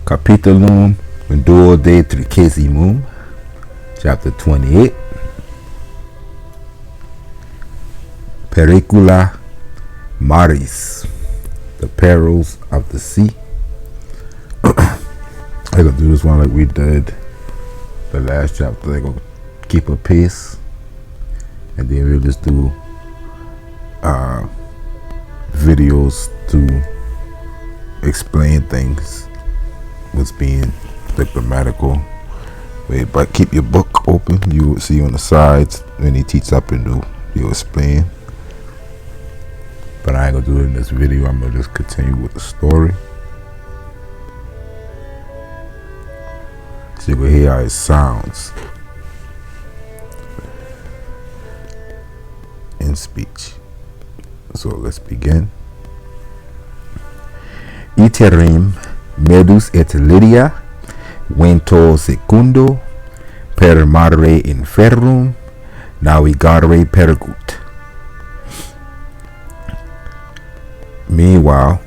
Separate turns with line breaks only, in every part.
Capitulum duodecimum, chapter 28. Pericula maris, the perils of the sea. I'm gonna do this one like we did the last chapter. They're gonna keep a pace, and then we'll just do videos to explain things what's being the grammatical way. But keep your book open. You will see on the sides when he teach up and do, he'll explain. But I ain't gonna do it in this video. I'm gonna just continue with the story, so you can hear how it sounds in speech. So let's begin. Iterim Medus et Lydia vento secundo per mare inferrum navigare pergut. Meanwhile,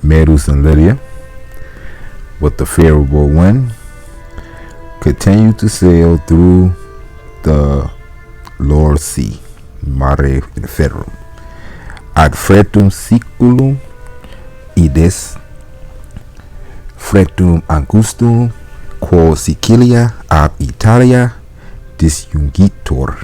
Medus and Lydia, with the favorable wind, continued to sail through the Lower Sea, mare inferrum, ad fretum siculum ides fretum angustum quo Sicilia ab Italia disjungitur.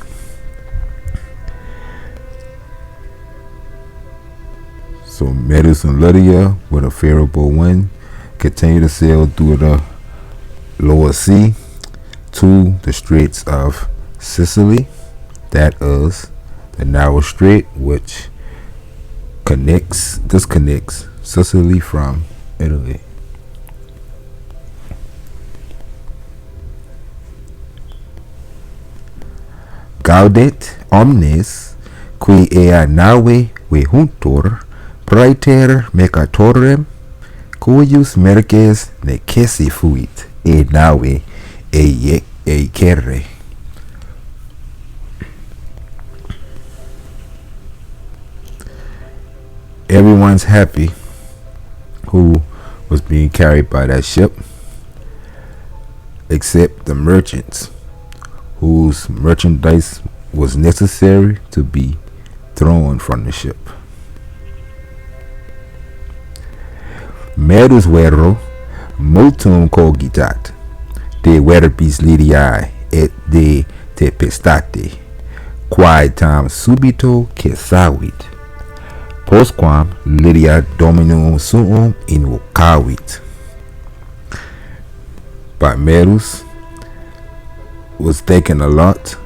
So Medus and Lydia, with a favorable wind, continue to sail through the Lower Sea to the Straits of Sicily, that is the narrow strait which disconnects Sicily from Italy. Gaudet omnes qui ea nave vehuntur praeter mercatorem, cuius merces necessi fuit e nave eicerre. Everyone's happy who was being carried by that ship, except the merchants whose merchandise was necessary to be thrown from the ship. Medus vero multum cogitat de verbis Lydiae et de tempestate, quae tam subito cessavit, postquam Lydia dominum suum invocavit. But Medus was thinking a lot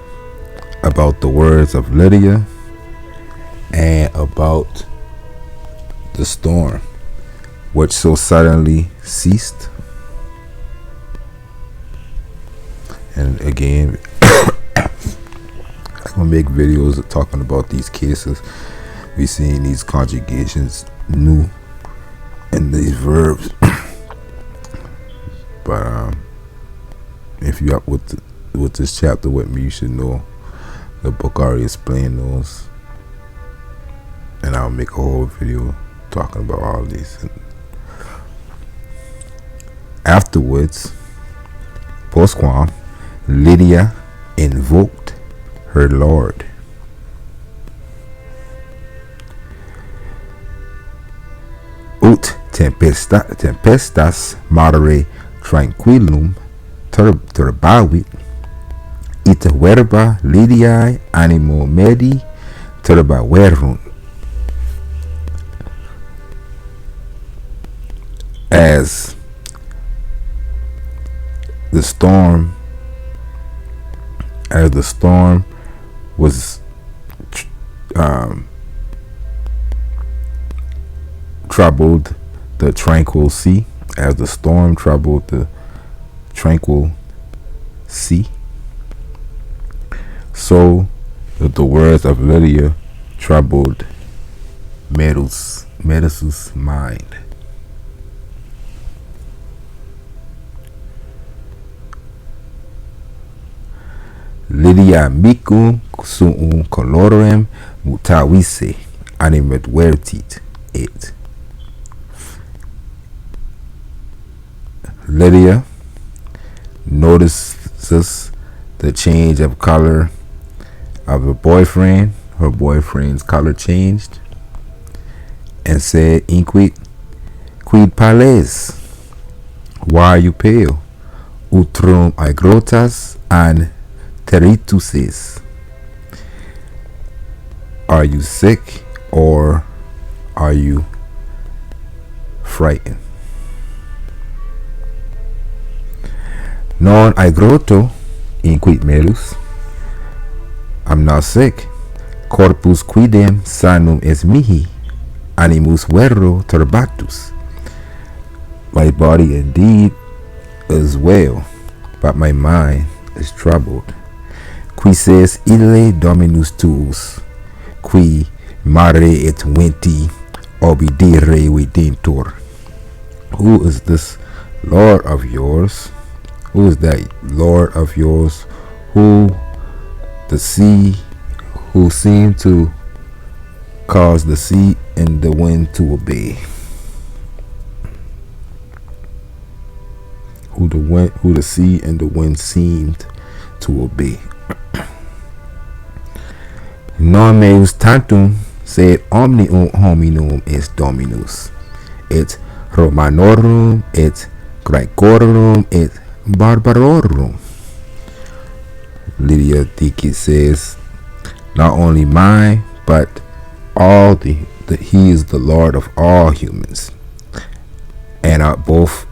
about the words of Lydia and about the storm which so suddenly ceased. And again, I'm gonna make videos of talking about these cases. We seeing these conjugations new in these verbs. But if you up with this chapter with me, you should know the book already explained those, and I'll make a whole video talking about all of these. Afterwards, postquam Lydia invoked her Lord. Ut tempestas mare tranquillum turbavit, it verba Lydiae animo medi turbaverunt. As the storm was troubled the tranquil sea, as the storm troubled the tranquil sea, so the words of Lydia troubled Medus's mind. Lydia micum suum colorem mutavisse animet vertit et. Lydia notices the change of color of her boyfriend. Her boyfriend's color changed, and said, "Inquit, quid pales? Why are you pale? Utrum agrotas and terituses. Are you sick or are you frightened?" Non agroto inquit melus. I'm not sick. Corpus quidem sanum es mihi, animus vero turbatus. My body indeed is well, but my mind is troubled. Qui says ille dominus tuus, qui mare et venti obedire videntur. Who is this Lord of yours? Who is that Lord of yours who the sea, who seemed to cause the sea and the wind to obey? Who the sea and the wind seemed to obey. Non meus tantum sed omnium hominum est dominus, et Romanorum, et Graecorum, et Barbarorum. Lydia Dickie says, not only mine, but all he is the Lord of all humans, and both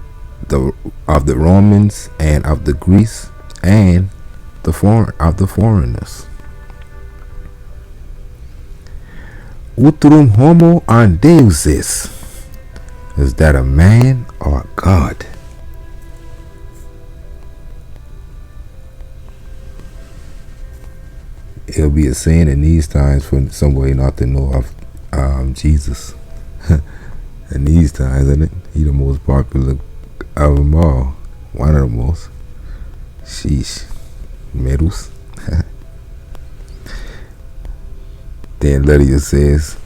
of the Romans and of the Greeks and the foreigners. Utrum homo and deuses. Is that a man or a god? It'll be a sin in these times for somebody not to know of Jesus. In these times, isn't it? He's the most popular of them all. One of the most. Sheesh. Medals. Then Lydia says,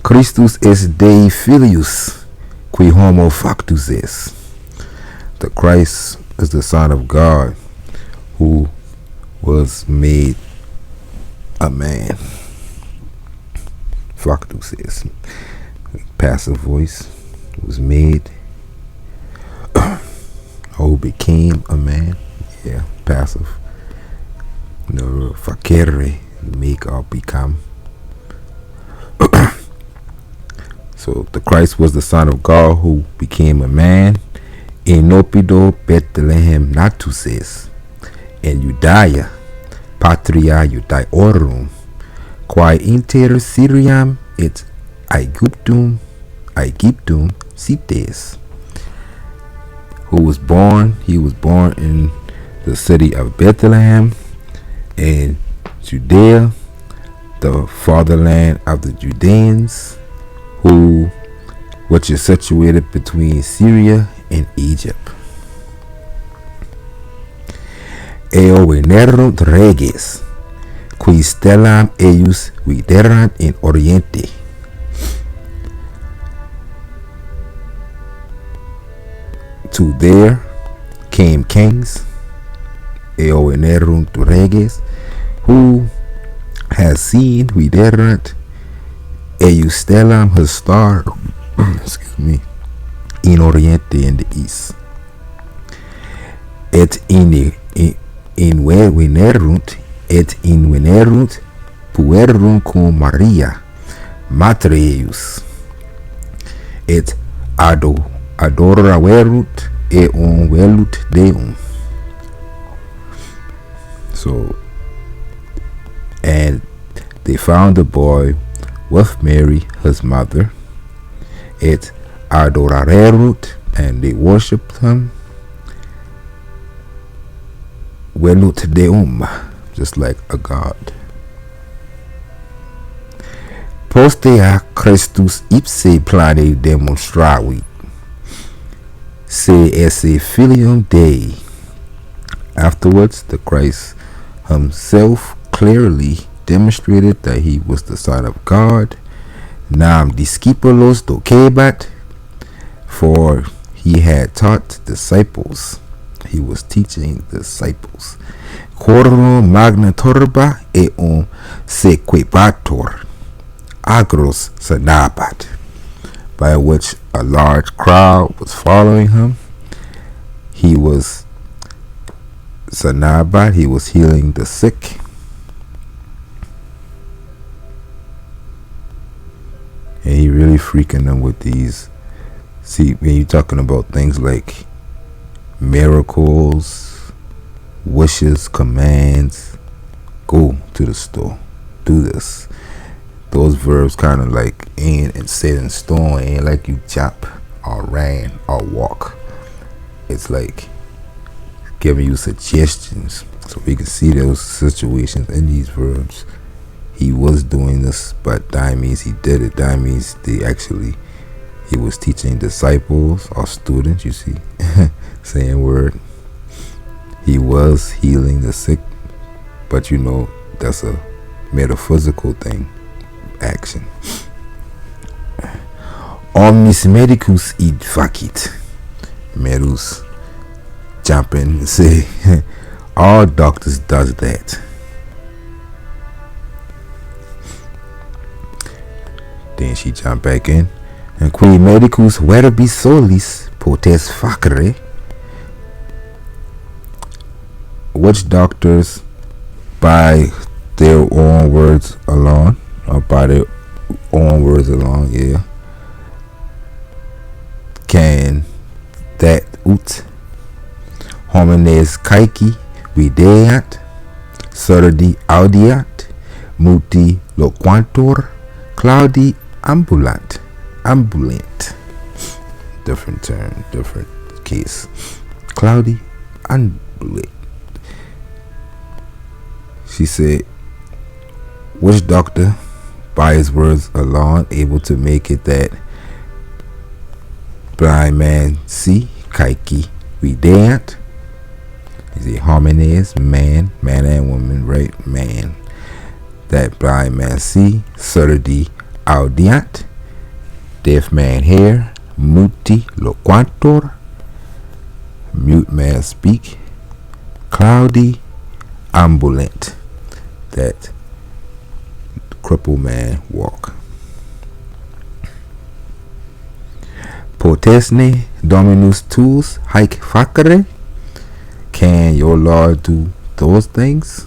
Christus est Dei filius, qui homo factus est. The Christ is the Son of God, who was made a man. Factus est. Passive voice. Was made. Who became a man. Yeah, passive. No, facere, make or become. So the Christ was the Son of God who became a man. In Opido Bethlehem natus est, in Judea, patria Judaeorum, quae inter Syriam et Aegyptum cites. He was born in the city of Bethlehem in Judea, the fatherland of the Judeans, which is situated between Syria and Egypt. Eo venerunt reges, qui stellam eius viderat in oriente. To there came kings, eo venerunt reges, who has seen viderat eius stellam, his star, excuse me, in oriente, in the east. Et in venerunt puerum cum Maria mater eius, et adoraverunt eum velut Deum. So, and they found the boy with Mary, his mother, et adorarerunt, and they worshipped him, velut Deum, just like a god. Postea Christus ipse plane demonstravit, se esse filium Dei. Afterwards, the Christ himself clearly demonstrated that he was the Son of God. Nam discipulos docebat, for he had taught disciples. He was teaching disciples. Quorum magna turba sequebator agros sanabat, by which a large crowd was following him. He was sanabat, he was healing the sick. And he really freaking them with these. See, when you're talking about things like miracles, wishes, commands, go to the store, do this. Those verbs kind of like ain't and set in stone, ain't like you chop or ran or walk. It's like giving you suggestions. So we can see those situations in these verbs. He was doing this, but that means he did it. That means he was teaching disciples or students, you see, saying word. He was healing the sick, but you know, that's a metaphysical thing, action. Omnis medicus id facit. Medus jump in and say, all doctors does that. Then she jumped back in. And qui medicus verbi solis potes facere, which doctors by their own words alone, can that ut homines caeci videat, surdi audiat, muti loquantur, claudi ambulant. Different term, different case. Cloudy, ambulant. She said, which doctor by his words alone able to make it that blind man see, caeci videat. He said homines, man and woman, right? Man. That blind man see, surdi audiat. Deaf man hear, muti loquantur, mute man speak, cloudy ambulant, that crippled man walk. Potesne dominus tuus haec facere, can your Lord do those things?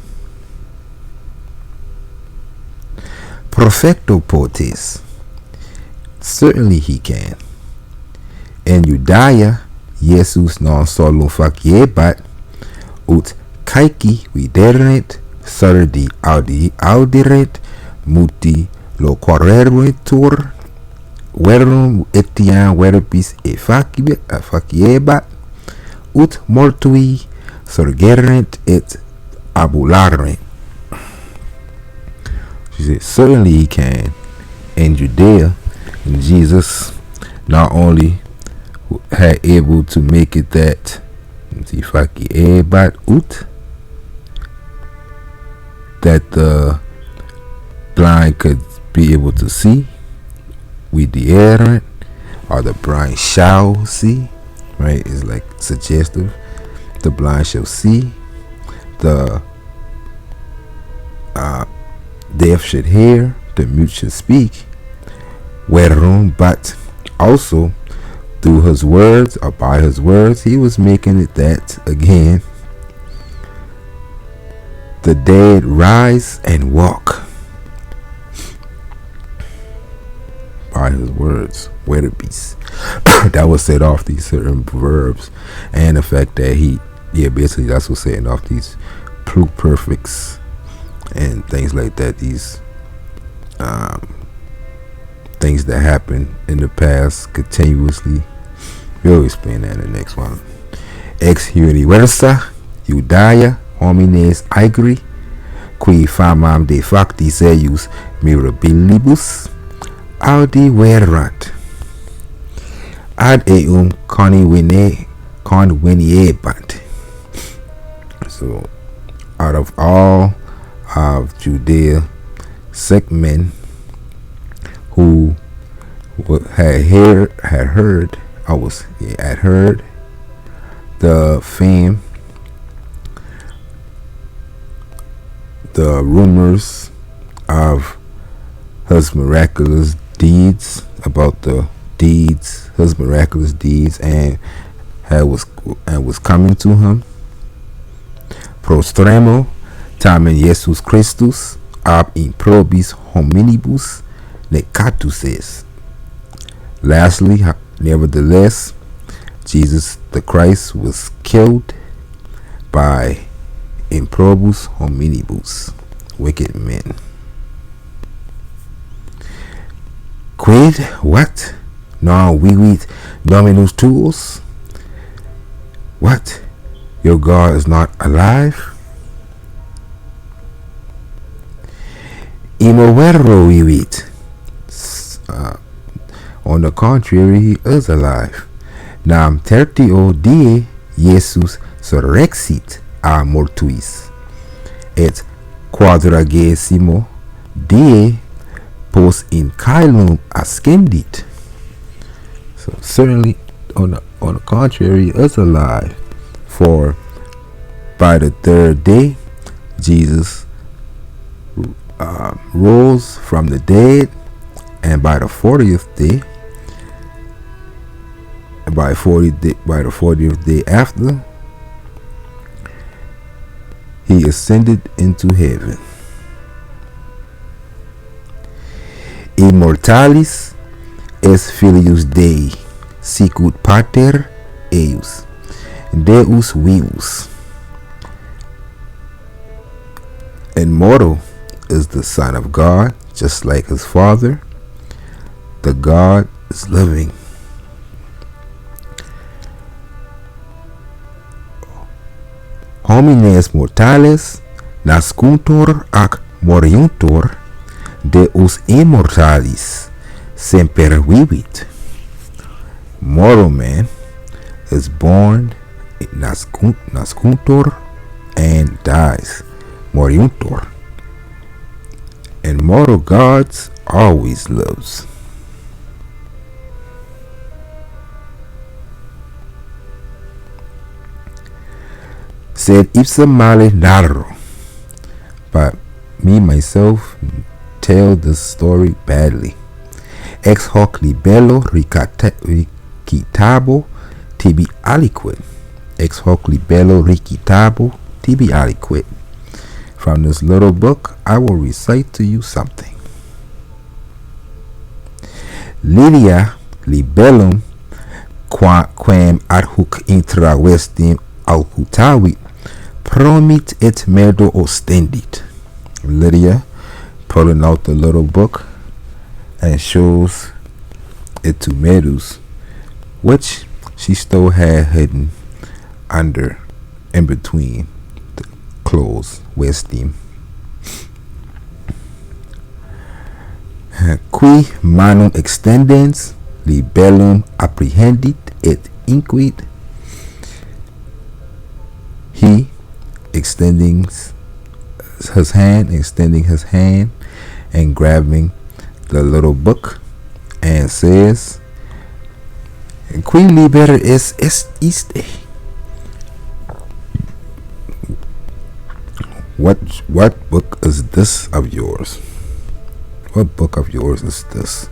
Perfecto potes, certainly he can. In Judea, Jesus non solo faciebat, ut caeci viderit, surdi audiret, muti loquareruitur, verum etiam verbis faciebat, ut mortui surgerent et abularent. She said, certainly he can. In Judea, Jesus not only had able to make it that the blind could be able to see, with the errant, or the blind shall see, right? It's like suggestive. The blind shall see, the deaf should hear, the mute should speak. Wherein, but also through his words, or by his words, he was making it that again the dead rise and walk. By his words, where the beast that was set off these certain verbs, and the fact that basically that's what's setting off these pluperfects and things like that, these things that happen in the past continuously. We'll explain that in the next one. Ex universa Judea homines aegri, qui famam de facti seius mirabilibus audi verant, ad eum conveniebat. So out of all of Judea, sick men who had heard had heard the fame, the rumors of his miraculous deeds, about the deeds, his miraculous deeds, and was coming to him. Prostremo tamen Jesus Christus ab improbis hominibus necatus est. Lastly, nevertheless, Jesus the Christ was killed by improbus hominibus, wicked men. Quid, what? Non vivit Dominus tuus? What? Your God is not alive? Immovero vivit. On the contrary, he is alive. Nam tertio die Jesus surrexit a mortuis, et quadragesimo die post in caelum ascendit. So certainly, on the contrary, he is alive. For by the third day, Jesus rose from the dead, and by the 40th day, by the 40th day after, he ascended into heaven. Immortalis est filius Dei, sicut pater eius, Deus vivus. Immortal is the Son of God, just like his Father. The God is living. Homines mortales nascuntur ac moriuntur, Deus immortalis semper vivit. Mortal man is born, nascuntur, and dies, moriuntur. And mortal gods always lives. Sed ipsa male narro, but me myself tell this story badly. Ex hoc libello recitabo tibi aliquid. Ex hoc libello recitabo tibi aliquid. From this little book, I will recite to you something. Lilia libellum quam ad hoc intra vestim alputavit promit et merdo ostendit. Lydia pulling out the little book and shows it to Medus, which she still had hidden in between the clothes, vestim. Qui manum extendens libellum apprehendit et inquit. He extending his hand and grabbing the little book and says, Qui liber est iste? What book is this of yours? What book of yours is this?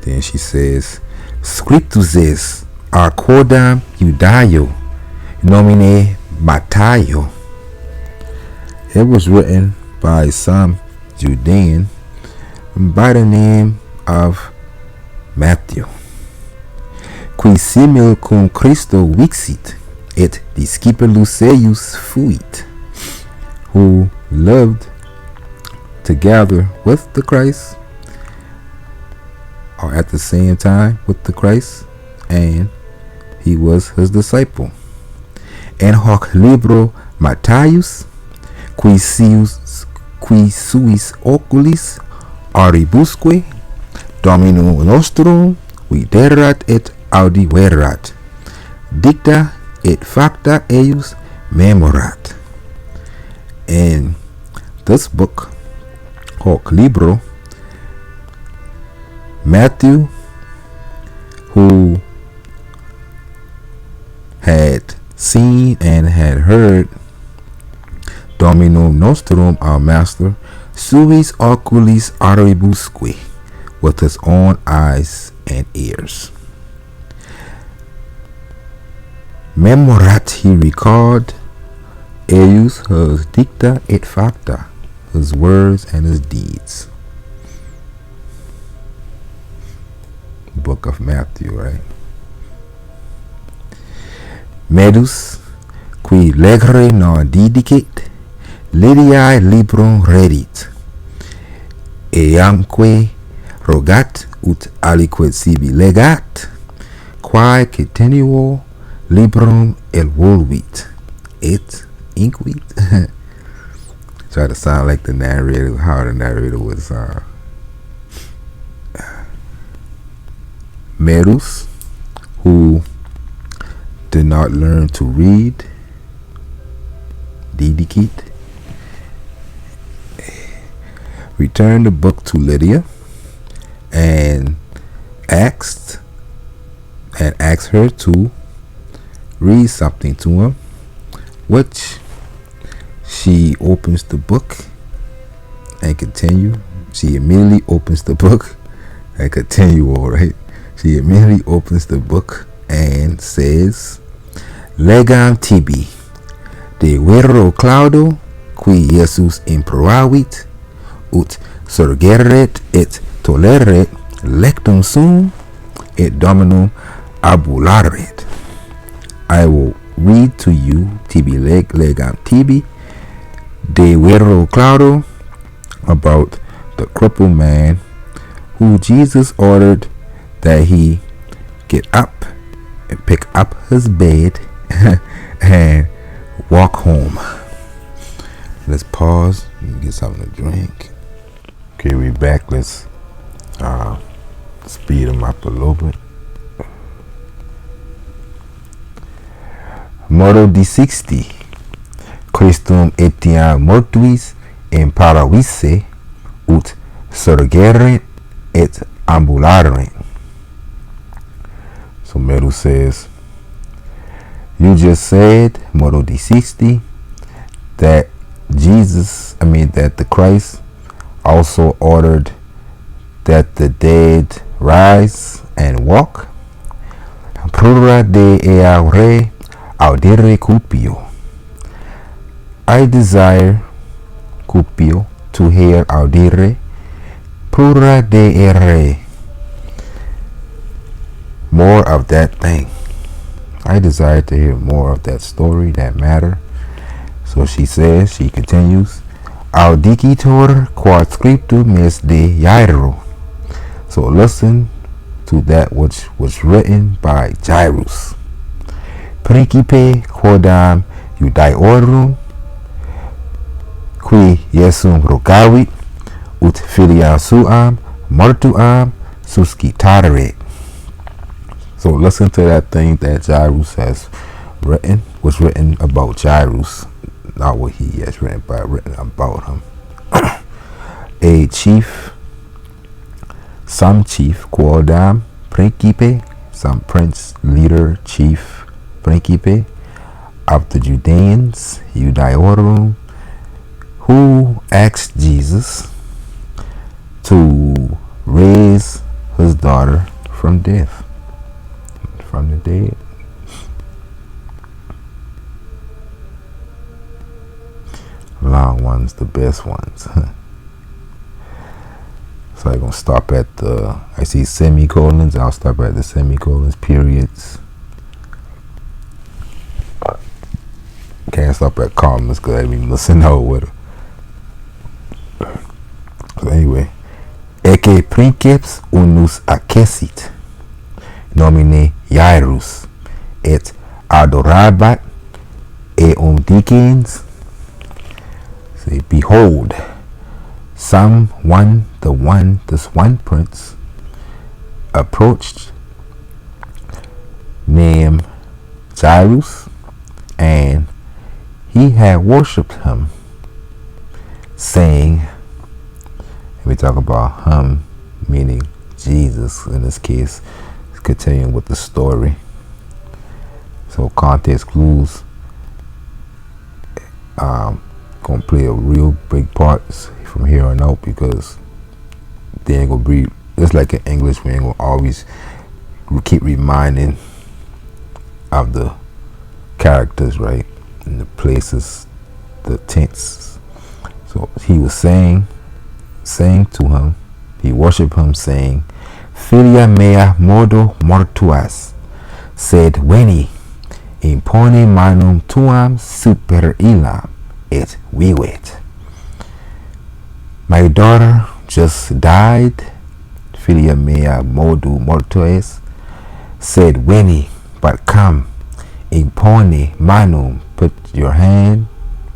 Then she says, Scriptus est a quodam Judaeo nomine Matthew. It was written by some Judean by the name of Matthew. Qui simil cum Christo vixit et discipulus eius fuit, who lived together with the Christ, or at the same time with the Christ, and he was his disciple. En hoc libro Matthius, qui suis oculis auribusque Dominum nostrum viderat et audiverat, dicta et facta eius memorat. And this book, hoc libro, Matthew had seen and had heard Dominum nostrum, our master, suis oculis auribusque, with his own eyes and ears. Memorat, he recalled, eius his dicta et facta, his words and his deeds. Book of Matthew, right? Medus, qui legere non didicit, Lydiae librum redit, eamque rogat ut aliquid sibi legat, quae continuo librum elvolvit, et inquit. Try to sound like the narrator, how the narrator was. Merus, who did not learn to read, didicit, returned the book to Lydia and asked her to read something to him, which she opens the book and continue. She immediately opens the book and continue, all right. She immediately opens the book and says, Legam tibi de vero claudo qui Jesus improavit ut surgeret et toleret lectum sum et dominum abularet. I will read to you tibi legam tibi de vero claudo, about the crippled man who Jesus ordered that he get up and pick up his bed and walk home. Let's pause and get something to drink. Okay, we're back. Let's speed them up a little bit. Motto D60. Christum etiam mortuis in paravisse ut surgeret et ambularent. So Meru says, you just said, Motto D60, that that the Christ also ordered that the dead rise and walk. Plura de eaure audire cupio. I desire, cupio, to hear audire, plura de ere, more of that thing. I desire to hear more of that story, that matter. So she continues, audicitor quod scriptum est de Jairo. So listen to that which was written by Jairus. Principe quodam Judaeorum, qui Jesum rogavit, ut filiam suam mortuam suscitare. So listen to that thing that Jairus has written, was written about Jairus, not what he has written, but written about him. A chief, some chief, quodam principe, some prince, leader, chief, principe of the Judeans, Judaeorum, who asked Jesus to raise his daughter from death, from the dead. Long ones, the best ones. So I'm going to stop at I see semicolons, I'll stop at the semicolons, periods. Can't stop at commas because I mean listen out with it. So anyway, eke princeps unus accesit nomine Jairus et adorabat dicens. Say, behold, this one prince approached, named Jairus, and he had worshipped him, saying, we talk about him, meaning Jesus in this case, continuing with the story, So context clues gonna play a real big part from here on out, because they ain't gonna be just like in English. We ain't gonna always keep reminding of the characters, right, and the places, the tense. So he was saying to him, he worshiped him, saying, Filia mea modo mortuas, sed veni, impone manum tuam super illam, et vivit. My daughter just died, filia mea modo mortuas, sed veni, but come, impone manum, put your hand,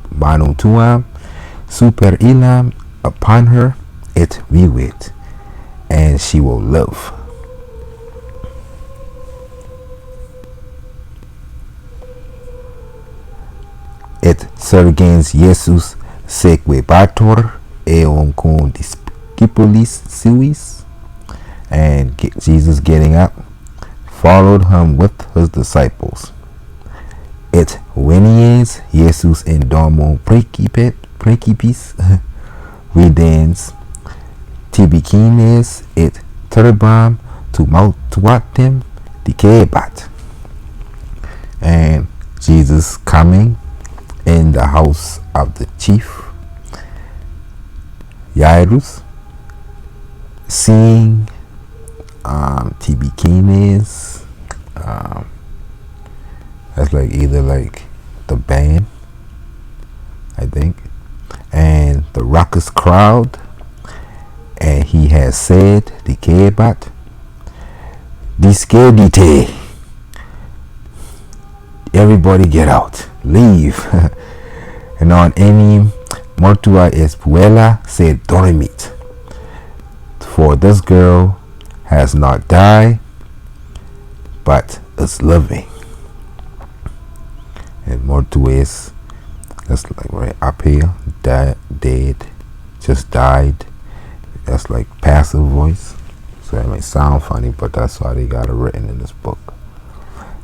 manum tuam, super illam, upon her, et vivit, and she will live. Et sergens Jesus sequebator eum cum discipulis suis, and Jesus getting up followed him with his disciples. Et veniens Jesus in domo principis videns tibicines et terebram tumultuatem dicebat. And Jesus coming in the house of the chief Jairus, seeing tibicines, that's like either like the band, I think, and the raucous crowd, and he has said, dicebat, discedite, everybody get out, leave. And on any mortua es puella sed dormit, for this girl has not died, but is living. And mortuus, that's like right up here, dead, just died. That's like passive voice. So it may sound funny, but that's why they got it written in this book.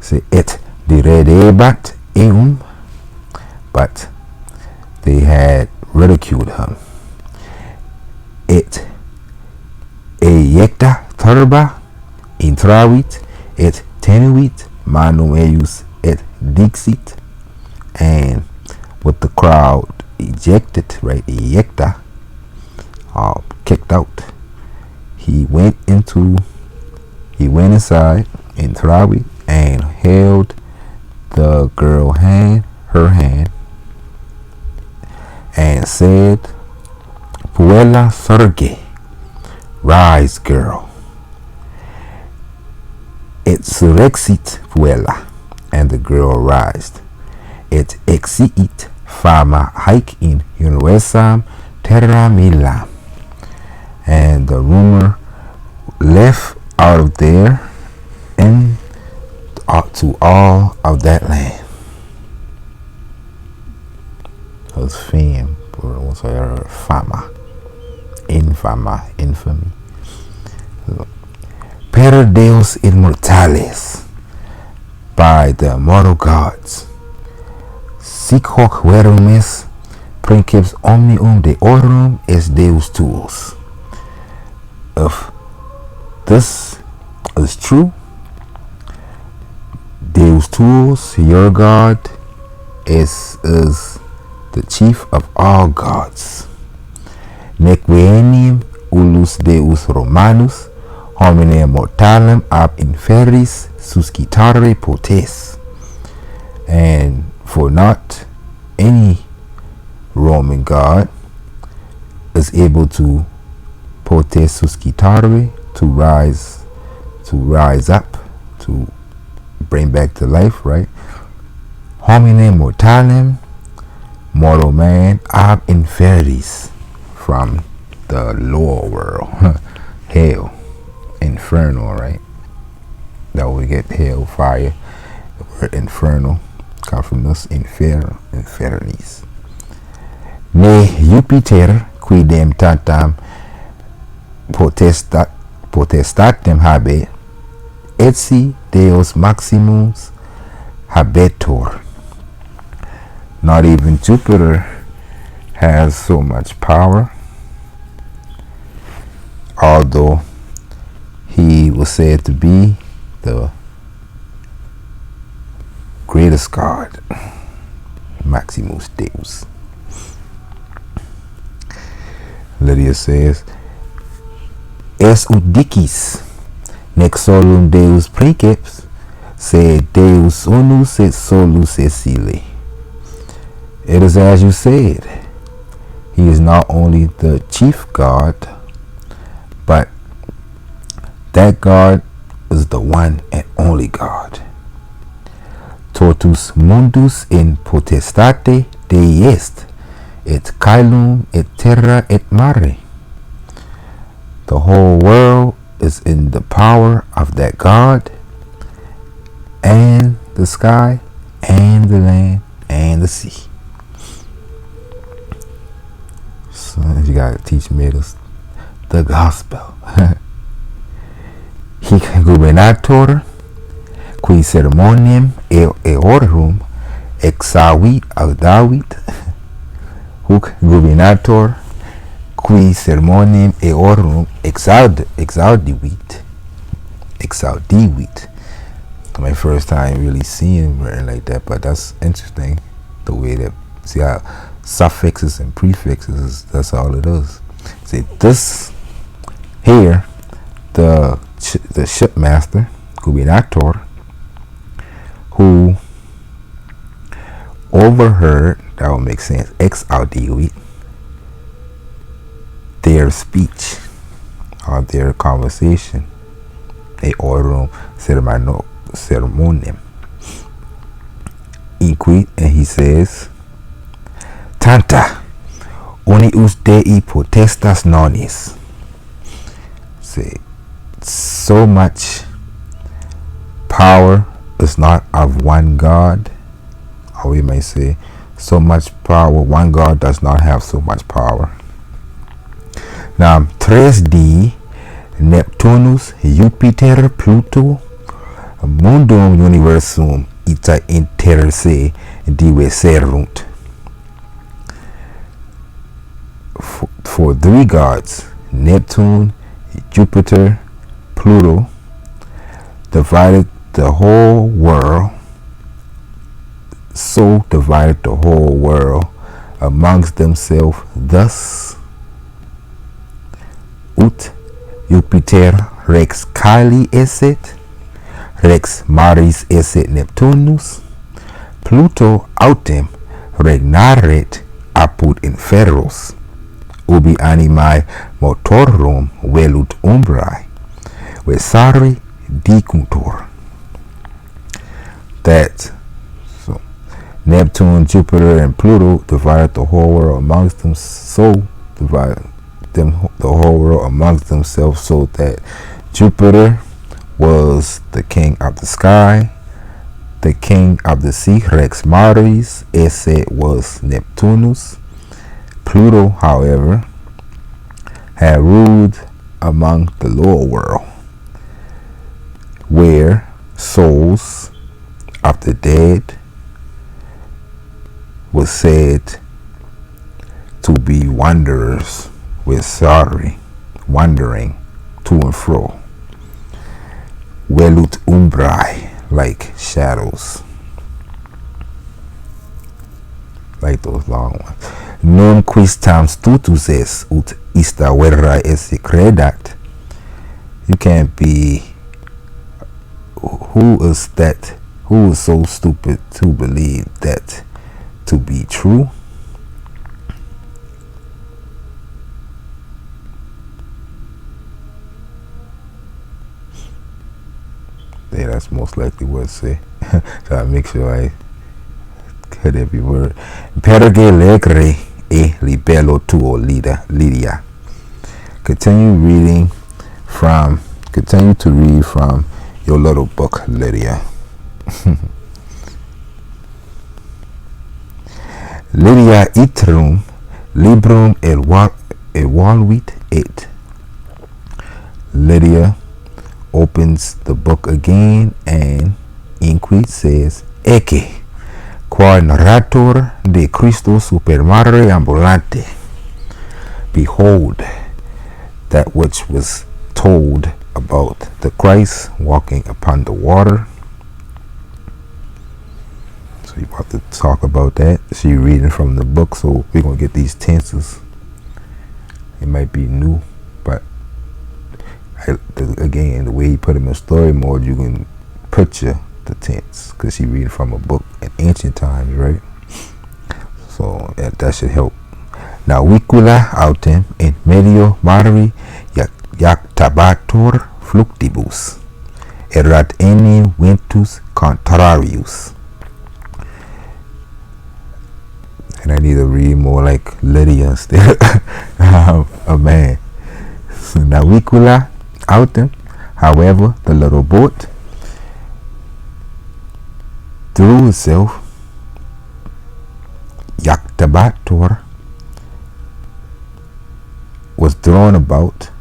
Say it diredebat eum, but they had ridiculed him. Et ejecta turba intravit et tenuit manum eius et dixit, and with the crowd ejected, right, ejecta, kicked out, he went inside, intravit, and held the girl her hand, and said, Puella surge, rise girl. Et surrexit puella, and the girl arose. Et exiit fama haec in universam terra millam, and the rumor left out of there and to all of that land. His fame, fama, infamy. Per Deus immortales, by the immortal gods, sic hoc verum est, princeps omnium deorum est Deus tuus. If this is true, Deus tuus, your God, is the chief of all gods. Nec venim ulus Deus Romanus, homine mortalem ab inferis suscitare potes. And for not any Roman god is able to potes suscitare, to rise up, to bring back to life, right? Homine mortalem, mortal man, ab inferis, from the lower world, hell, infernal, right? That we get hell, fire. The word infernal come from this infernis. Ne Jupiter quidem tantam potestatem habe, etsi Deus maximus habetur. Not even Jupiter has so much power, although he was said to be the greatest god, Maximus Deus. Lydia says, Es udicis nec solum Deus princeps, se Deus unus et solus esile. It is as you said. He is not only the chief God, but that God is the one and only God. Totus mundus in potestate Dei est, et caelum et terra et mare. The whole world is in the power of that God, and the sky, and the land, and the sea. So you gotta teach me the gospel. Hic gubernator, qui ceremoniam eorum exavit audavit. Huc gubernator, qui ceremoniam eorum exaudivit. My first time really seeing written like that, but that's interesting. The way that, see how suffixes and prefixes, that's all it is. See, this here, the shipmaster, gubernator, who overheard, that would make sense, ex audivit, their speech or their conversation, eorum ceremoniam. Inquit, and he says, Tanta unius Dei potestas nonis. Say, so much power is not of one God, or we may say, so much power, one God does not have so much power. Now, 3D, Neptunus, Jupiter, Pluto, Mundum Universum, ita interse diviserunt. For three gods, Neptune, Jupiter, Pluto, divided the whole world, so divided the whole world amongst themselves thus: ut Jupiter rex caeli esset, rex maris esset Neptunus, Pluto autem regnaret apud inferos, ubi animae motorum velut umbrae, vesari dicuntur. That so Neptune, Jupiter, and Pluto divided the whole world amongst them, so divided them the whole world amongst themselves, so that Jupiter was the king of the sky, the king of the sea, Rex Maris, esse was Neptunus. Pluto, however, had ruled among the lower world, where souls of the dead was said to be wanderers with sorry, wandering to and fro. Velut umbrae, like shadows, like those long ones. Non quis tam stutus es ut ista verra esse credat. You can't be. Who is that? Who is so stupid to believe that to be true? Yeah, that's most likely what it say. So I make sure I cut every word. Perge legre e libello tuo Lydia. Continue to read from your little book, Lydia. Lydia itrum librum evaluit et. Lydia opens the book again and inquit, says, ecce quod narrator de Christo supermare ambulante. Behold, that which was told about the Christ walking upon the water. So you're about to talk about that. So you're reading from the book, so we're going to get these tenses. It might be new, but again, the way he put them in story mode, you can picture the tense, because you're reading from a book in ancient times, right? So that should help. Now, vicula autem in medio mari jactabatur fluctibus, erat enim ventus contrarius. And I need to read more like Lydia instead of a man. So now, vicula autem, however, the little boat threw itself, jactabatur, was thrown about,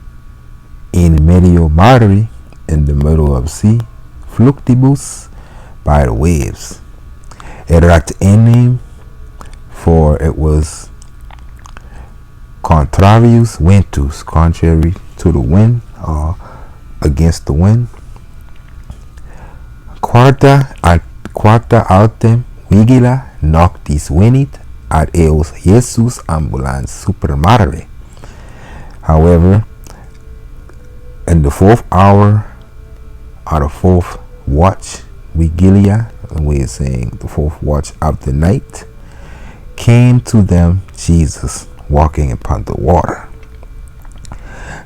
in medio mare, in the middle of sea, fluctibus, by the waves. Erat enim, for it was contrarius ventus, contrary to the wind, or against the wind. Quarta autem vigila noctis venit ad eos Jesus ambulans super mare. However, in the fourth hour, or the fourth watch, vigilia, the way it's saying the fourth watch of the night, came to them Jesus walking upon the water.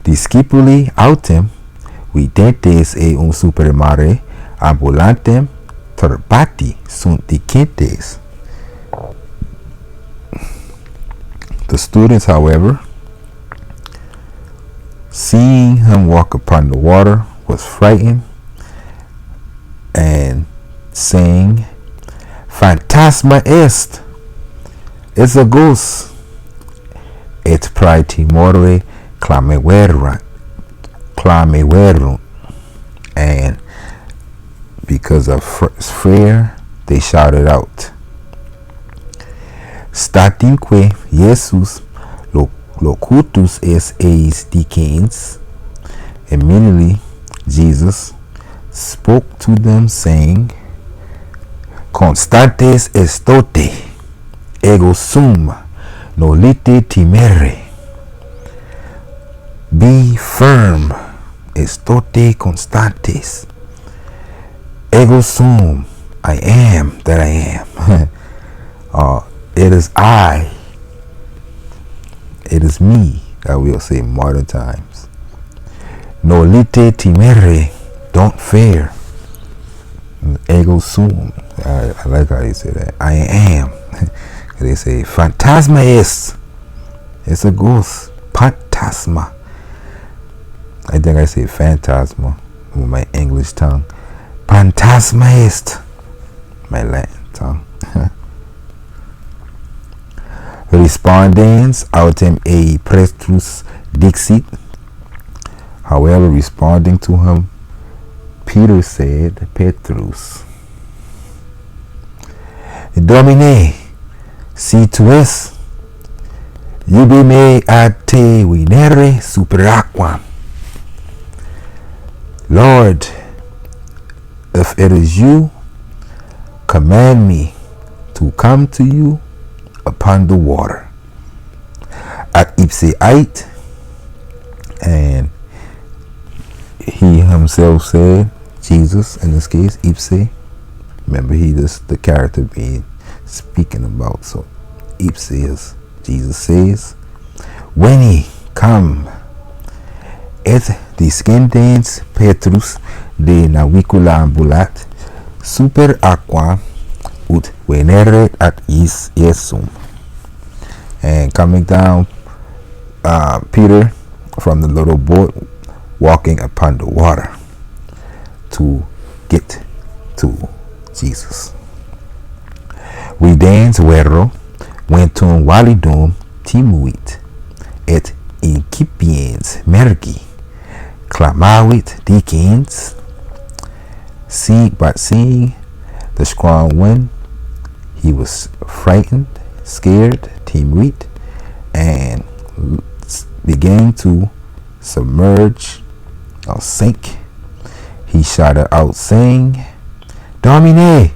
Discipuli autem videntes eum super mare ambulantem turbati sunt dicentes. The students, however, seeing him walk upon the water, was frightened, and saying, Phantasma est, it's a ghost. Et praetimore clameverunt, and because of fear, they shouted out. Statinque Jesus locutus es eis dicens. Immediately Jesus spoke to them, saying, Constantes estote, ego sum, nolite timere. Be firm, estote constantes. Ego sum, I am that I am. It is I. It is me, I will say modern times. Nolite timere, don't fear. Ego sum, I like how they say that. I am. They say phantasma est. It's a ghost. Phantasma. I think I say phantasma with my English tongue. Phantasma est, my Latin tongue. Respondens autem ei Petrus dixit. However, responding to him, Peter said, Petrus, Domine, si tu es, ibi me ad te venere super aquam. Lord, if it is you, command me to come to you upon the water. At ipse ait, and he himself said, Jesus in this case, ipse. Remember, he is the character being speaking about. So ipse is Jesus says, when he come, et discendens Petrus de navicula ambulat super aqua ut venere at is Jesum. And coming down, Peter from the little boat, walking upon the water to get to Jesus. Videns vero ventum validum timuit et incipiens mergi clamavit dicens. But seeing the strong wind. He was frightened, scared, timid, and began to submerge or sink. He shouted out, saying, Domine,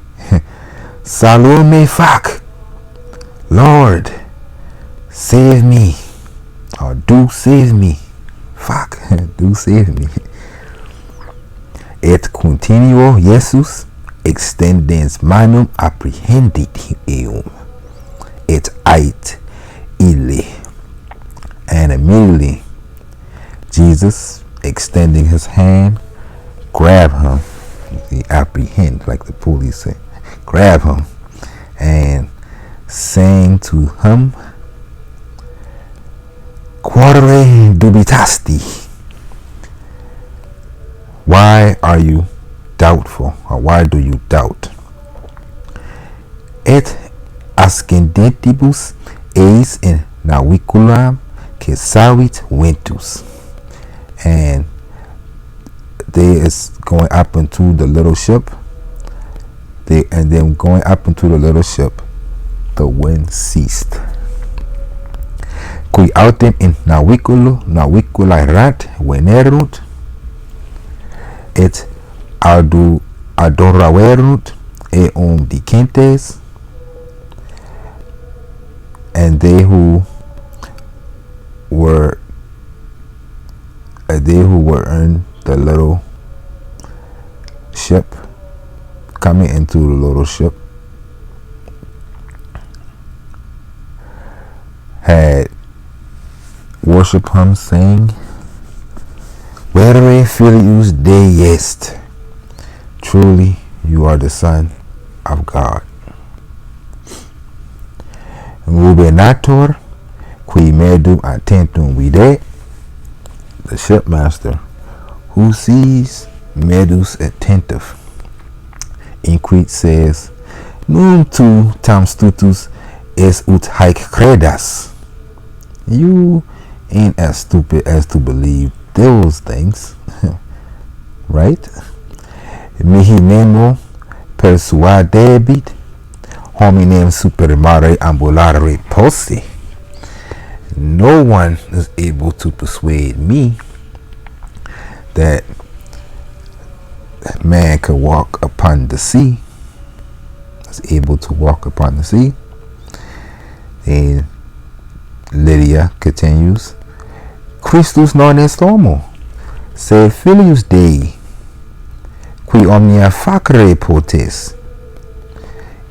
salome fac, Lord, save me, or do save me, fac, do save me. Et continuo Jesus extendens manum apprehendit eum, et ait ille. And immediately Jesus, extending his hand, grabbed him. He apprehend, like the police say, grab him, and saying to him, Quare dubitasti? Why are you doubtful, or why do you doubt? Et ascendentibus eis in naviculam cessavit ventus. And they is going up into the little ship. And then going up into the little ship, the wind ceased. Qui autem in navicula rat venerunt, et adoraverunt eum dicentes. And they who were in the little ship, coming into the little ship, had worshipped him, saying, Vere filius Dei est. Truly you are the Son of God. Gubernator qui medum attentum vide, the shipmaster who sees medus attentive. Inquit says, Num tu tam stutus es ut haec credas. You ain't as stupid as to believe those things. Right? Mihi nemo persuadebit hominem supermare ambulare posse. No one is able to persuade me that man could walk upon the sea. Is able to walk upon the sea. And Lydia continues, Christus non est homo, sed filius Dei, qui omnia facere potes,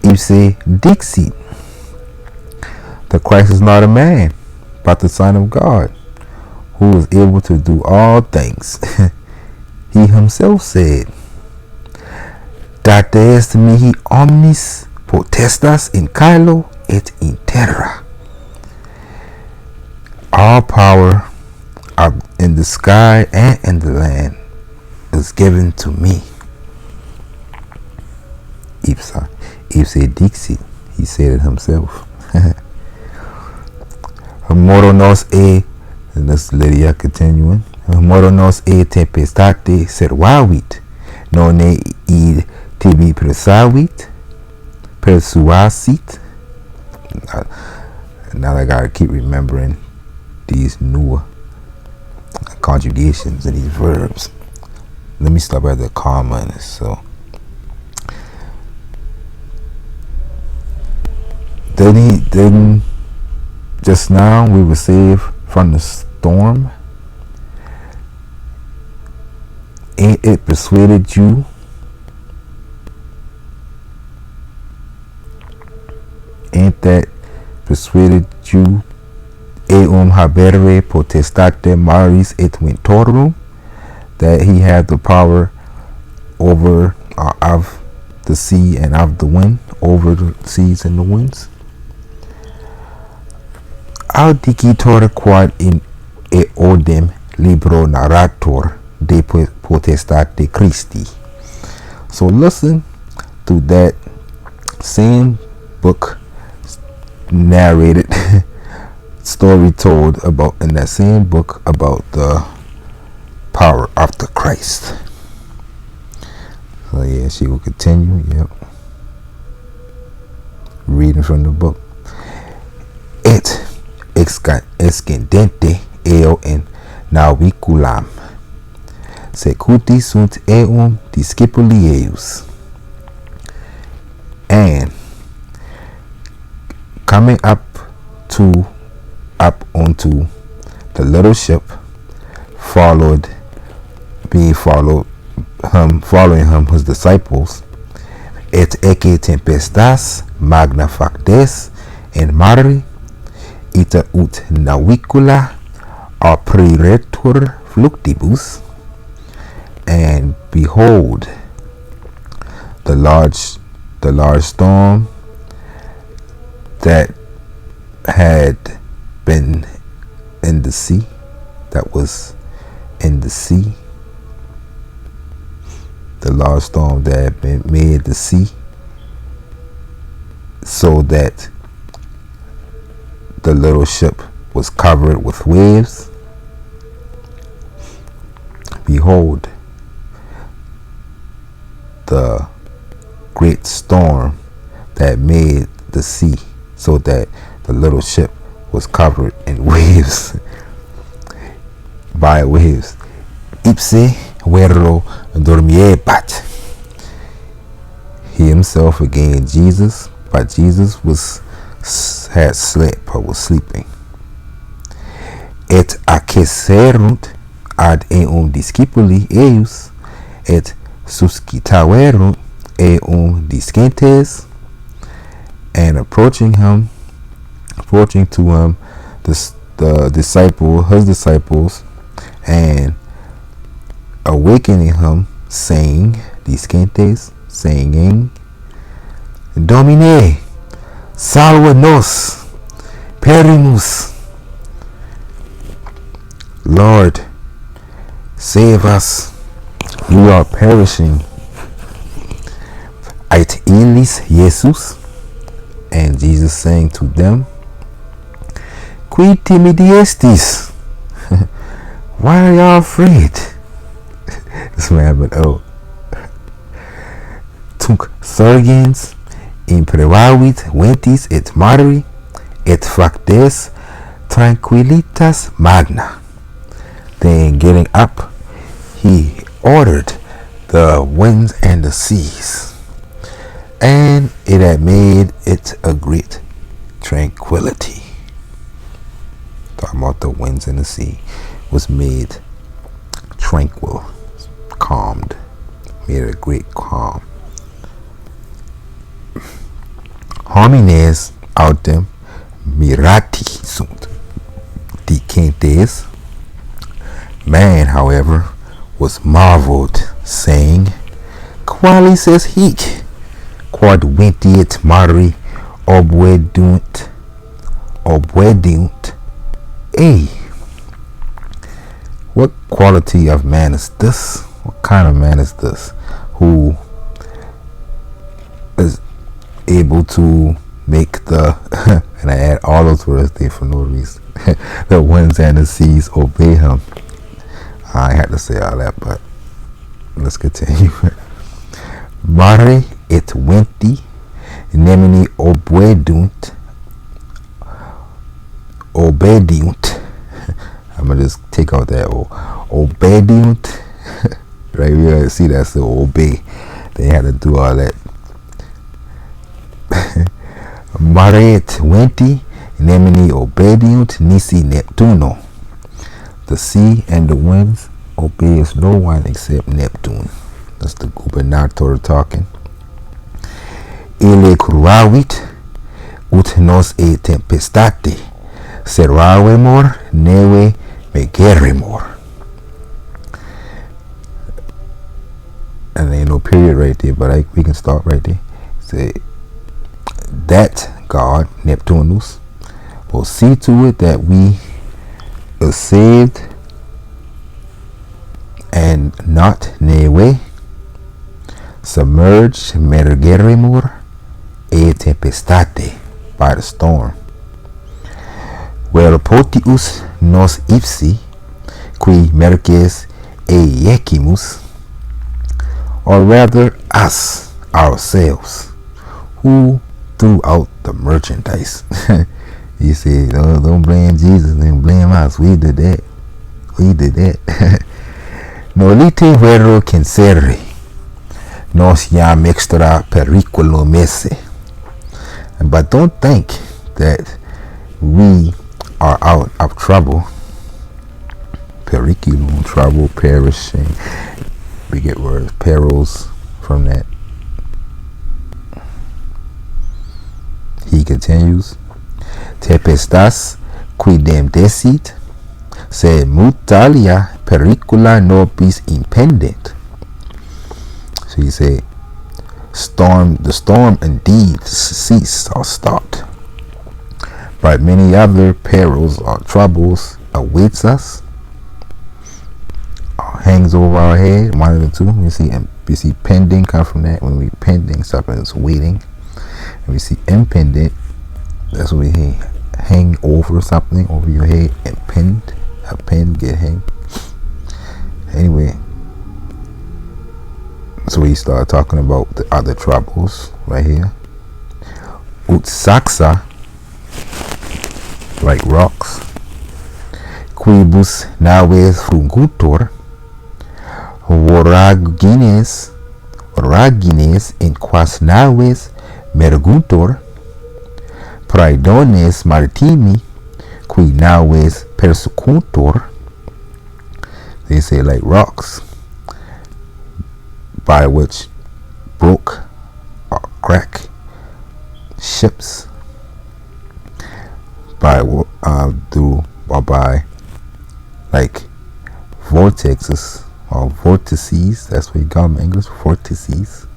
ipse dixit. The Christ is not a man, but the Son of God, who is able to do all things. He himself said, Date est mihi omnis potestas in caelo et in terra. All power in the sky and in the land is given to me. Ipse dixit, he said it himself. Moronos e, and this Lydia continuing, Moronos e tempestate servavit, nonne id tibi persuasit. Now I gotta keep remembering these newer conjugations and these verbs. Let me stop at the comma in this. So then just now we were saved from the storm. Ain't it persuaded you? Ain't that persuaded you? Eum habere potestate maris et ventorum, that he had the power over of the sea and of the wind, over the seas and the winds. Audicitor quod in eodem libro narrator de potestate Christi. So listen to that same book narrated story told about in that same book about the power of the Christ. So yeah, she will continue. Yep. reading from the book. Et excedente eo in naviculam, secuti sunt eum discipuli eius. And coming up onto the little ship, following him his disciples, et ecce tempestas magna factes in mare, ita ut navicula apriretur fluctibus. And behold, the large storm that had been in the sea, that was in the sea, the large storm that had been made the sea, so that the little ship was covered with waves. Behold, the great storm that made the sea, so that the little ship was covered in waves, by waves. Ipse vero dormiebat. He himself again, Jesus, but Jesus had slept or was sleeping. Et acceserunt ad eum discipuli eius, et suscitaverunt eum discentes. And approaching to him, his disciples, and awakening him, saying, discentes, saying, Domine, salva nos, perimus. Lord, save us, we are perishing. Et illis Jesus, and Jesus saying to them, Qui timidi estis? Why are y'all afraid? This man, but Tunc surgens imprevavit ventis et mare, et factes tranquillitas magna. Then getting up, he ordered the winds and the seas, and it had made it a great tranquility. Talking about the winds and the sea was made tranquil, calmed, made a great calm. Homines autem mirati sunt dicentes. Man, however, was marveled, saying, Qualis es hic, quod ventiet mare obediunt, What quality of man is this? What kind of man is this who is able to make the and I add all those words there for no reason the winds and the seas obey him? I had to say all that, but let's continue. Mare et venti nemini obediunt. I'm gonna just take out that obediunt. Right, we gotta see that's the obey. They had to do all that. Mare et venti nemini obediunt nisi Neptuno. The sea and the winds obeys no one except Neptune. That's the gubernator talking. Ille cruavit ut nos e tempestate servavemur neve megeremur. And there ain't no period right there, but we can start right there. Say that God, Neptunus, will see to it that we are saved and not neve, submerged mergeremur e tempestate, by the storm. Where potius nos ipsi, qui merges eiecimus, or rather us, ourselves, who throughout the merchandise. He said, oh, don't blame Jesus, then blame us. We did that. We did that. Nolite vero cancere, nos jam extra periculo messe. But don't think that we are out of trouble. Periculum, trouble, perishing. We get words, perils from that. He continues, Tempestas quidem desit, sed mutalia pericula nobis impendent. So he said, the storm indeed ceased or stopped, but many other perils or troubles awaits us, or hangs over our head. One of the two. You see pending come from that. When we pending, something is waiting. And we see impendent, that's when we hang over something over your head. Impend, a pen get hang. Anyway, so we start talking about the other troubles right here. Ut saxa, like rocks. Quibus naves frungutor, voragines in quas naves merguntor, praedones maritimi, qui naves persecutor. They say like rocks, by which broke or crack ships by like vortexes or vortices, that's what you call them in English, vortices,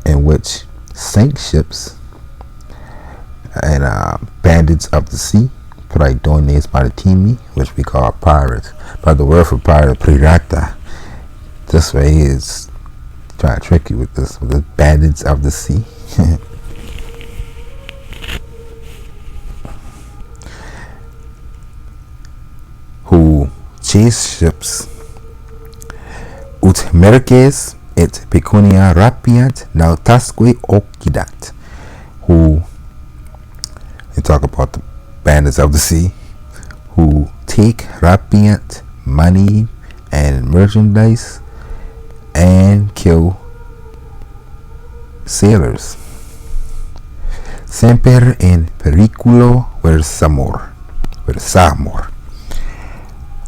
in which sank ships and bandits of the sea, praedones maritimi, which we call pirates. But the word for pirate, pirata, this way is trying to trick you with this, with the bandits of the sea. Who chase ships, ut merces et pecunia rapiant nautasque occidat. Who, they talk about the bandits of the sea, who take rapiant money and merchandise and kill sailors. Semper in periculo versamor.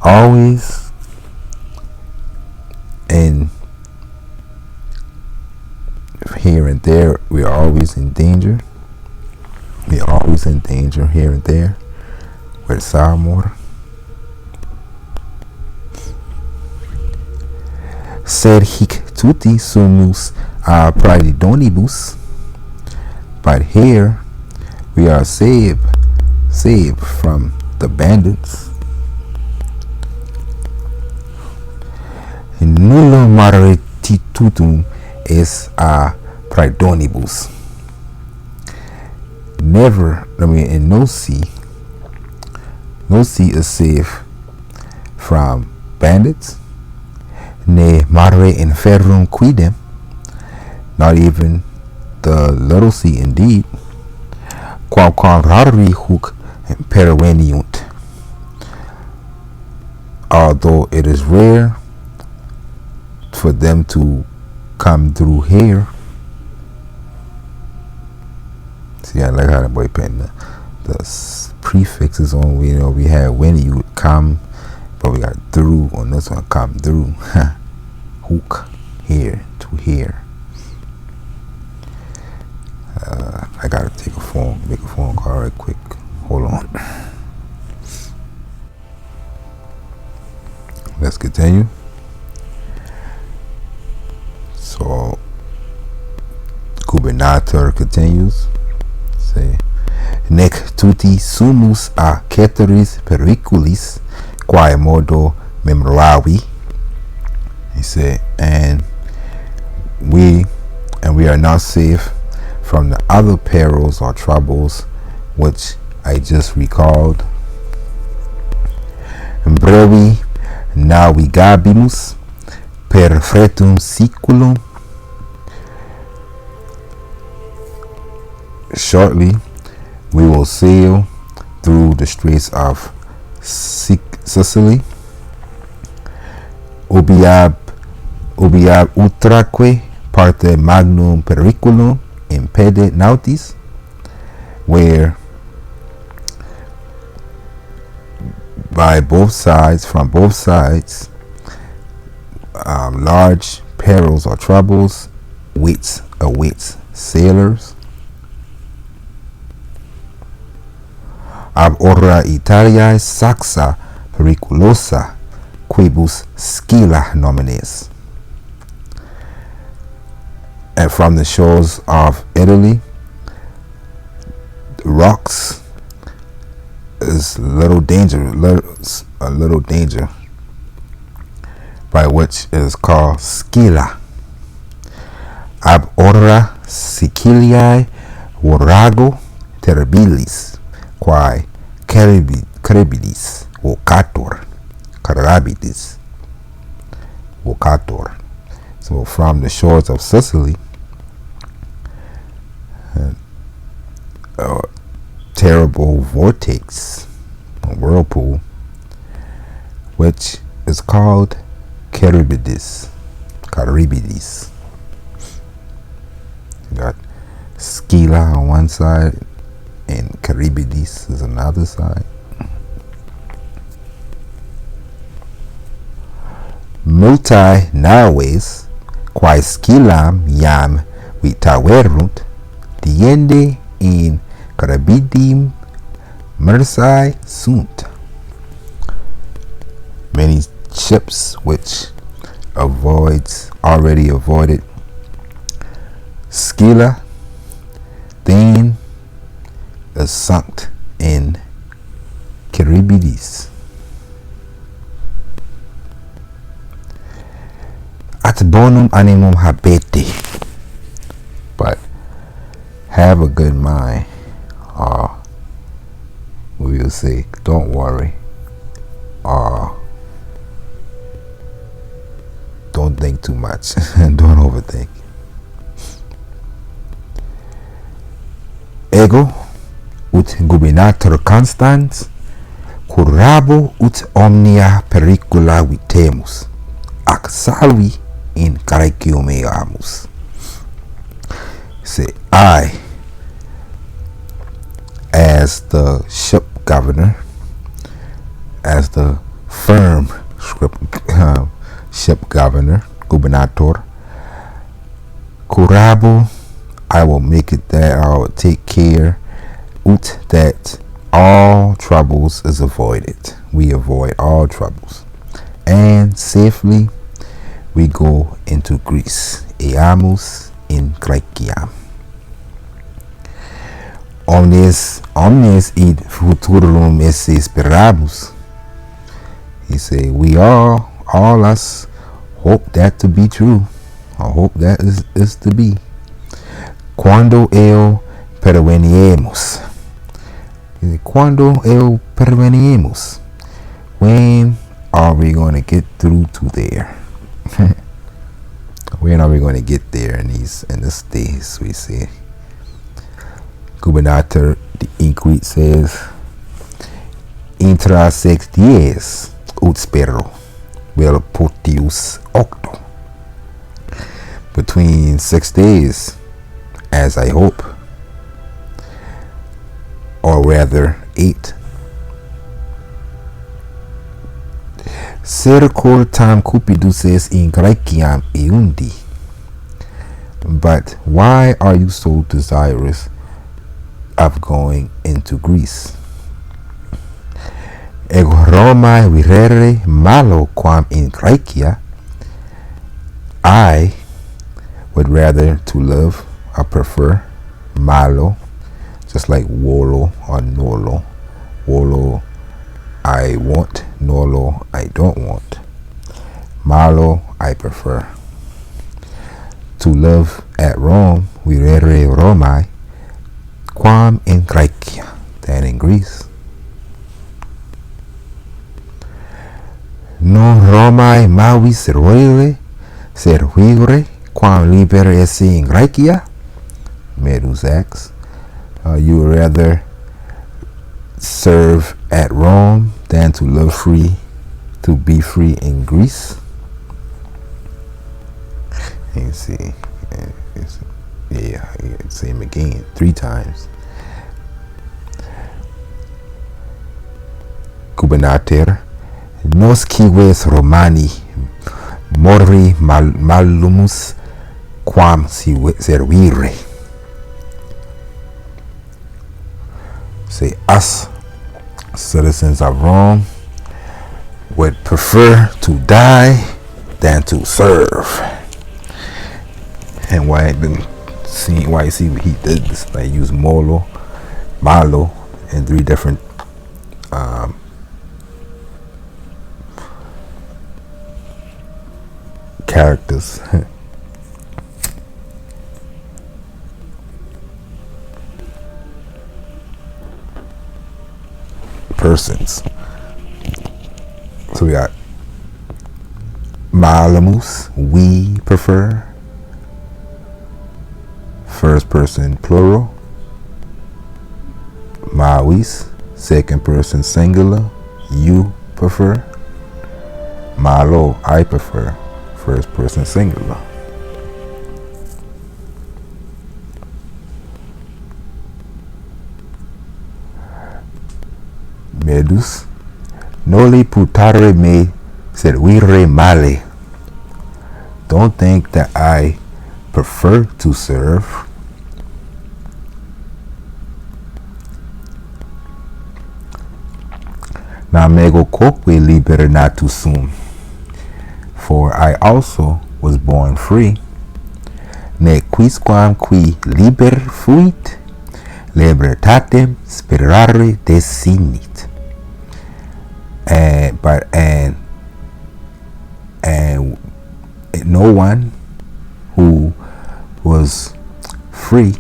Always and here and there, we are always in danger. We are always in danger here and there. Versamor. Sed hic tutti sumus a praedonibus. But here we are saved from the bandits. Nullo marititutum is a praedonibus. Never, in no sea is safe from bandits. Ne mare inferrum quidem, not even the little sea indeed. Quamquam rari huc perveniunt, although it is rare for them to come through here. See, I like how the boy putting the prefixes on. We had when you would come, but we got through on this one. Come through. Hook here to here. I gotta make a phone call right quick. Hold on. Let's continue. So, gubernator continues. Say, nec tutti sumus a ceteris periculis, quae modo memoravi. He said, and we are not safe from the other perils or troubles which I just recalled. Brevi navigabimus per fretum siculum Shortly, we will sail through the straits of Sicily, ubiab utraque parte magnum periculum impede nautis, where from both sides, large perils or troubles awaits sailors. Ab ora Italiae saxa periculosa quibus Scylla nomines. And from the shores of Italy, the rocks is a little danger, by which is called Scylla. Ab ora Siciliae vorago terribilis, quae caribidis vocator. So from the shores of Sicily, a terrible vortex, a whirlpool, which is called Caribidis. You got Scylla on one side and Caribidis is another side. Multi naves quae Scyllam iam vitaverunt diende in Carabidim mersae sunt. Many ships which already avoided Scylla, then is sunk in Charybdis. At bonum animum habete, but have a good mind, or we will say, don't worry, or don't think too much, and don't overthink. Ego ut gubernator constans curabo ut omnia pericula vitemus ac salvi in caricium eamus. Say, I, as the ship governor, as the firm ship governor, gubernator, curabo, I will make it that I will take care that all troubles is avoided. We avoid all troubles, and safely we go into Greece. Eamus in Graeciam. Omnes id futurum esse speramus. He say, we all us hope that to be true. I hope that is to be. Quando eo perveniemus. Quando eo perveniemus. When are we going to get through to there? When are we going to get there in these days? We see. Gubernator Inquit says, intra 6 dies ut spero vel potius octo. Between 6 days, as I hope, or rather 8. Sercor tam cupiduses in Graeciam eundi. But why are you so desirous of going into Greece? Ego Romae virere malo quam in Graecia. I would rather to live, I prefer malo, just like volo or nolo. Volo I want, nolo I don't want. Malo I prefer. To live at Rome, virere Romae, quam in Graecia, than in Greece. Non Romae mavis servire quam liber esse in Graecia? Medus ex. You would rather serve at Rome than to be free in Greece. And see, same again 3 times. Gubernator, nos cives Romani mori malumus quam servire. Say, us citizens of Rome would prefer to die than to serve. And why you see he did this, like use malo in 3 different characters. Persons. So we got malamus, we prefer, first person plural, mavis, second person singular, you prefer, malo, I prefer, first person singular. Medus, noli putare me servire male. Don't think that I prefer to serve. Namego quoque liber natus sum. For I also was born free. Ne quisquam qui liber fuit, libertatem sperare desinit. And no one who was free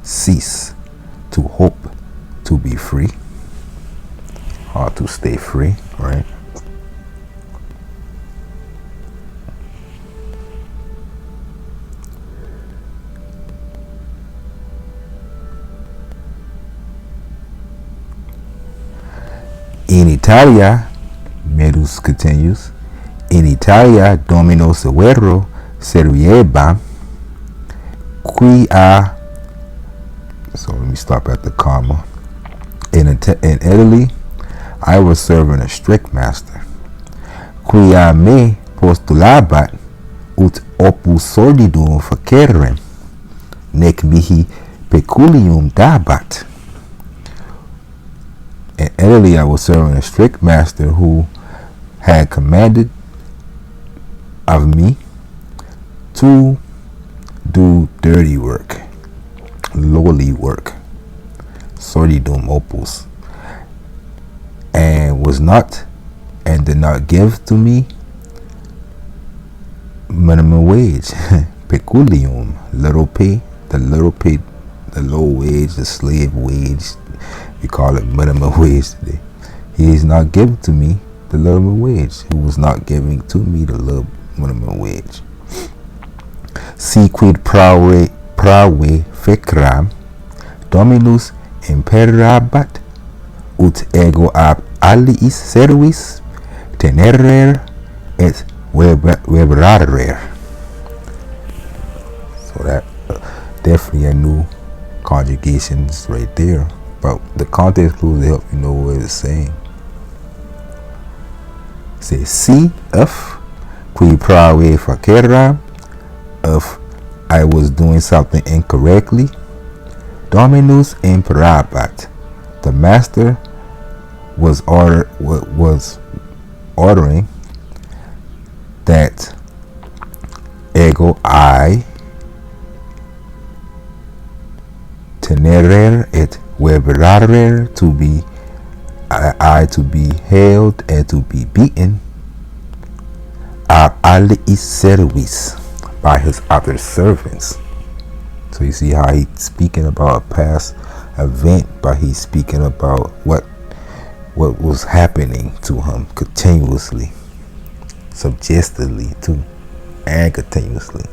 cease to hope to be free or to stay free, right? In Italia, Medus continues, in Italia domino severo serviebam qui a, so let me stop at the comma. In Italy, I was serving a strict master. Qui a me postulabat ut opus sordidum facerem, nec mihi peculium dabat. In Italy, I was serving a strict master who had commanded of me to do dirty work, lowly work, sordidum opus, and did not give to me minimum wage, peculium, little pay, the low wage, the slave wage. We call it minimum wage today. He is not giving to me the minimum wage. He was not giving to me the minimum wage. Si quid prave fecram dominus imperabat ut ego ab aliis servis tenerer et webrarer. So that definitely a new conjugations right there. But the context clues to help you know what it's saying. Say, si, if, qui prave facera, if I was doing something incorrectly, dominus imperabat, the master was ordering that ego I tenerer et webrarer, to be held and to be beaten, ab aliis servis, by his other servants. So you see how he's speaking about a past event, but he's speaking about what was happening to him continuously, suggestively too, and continuously,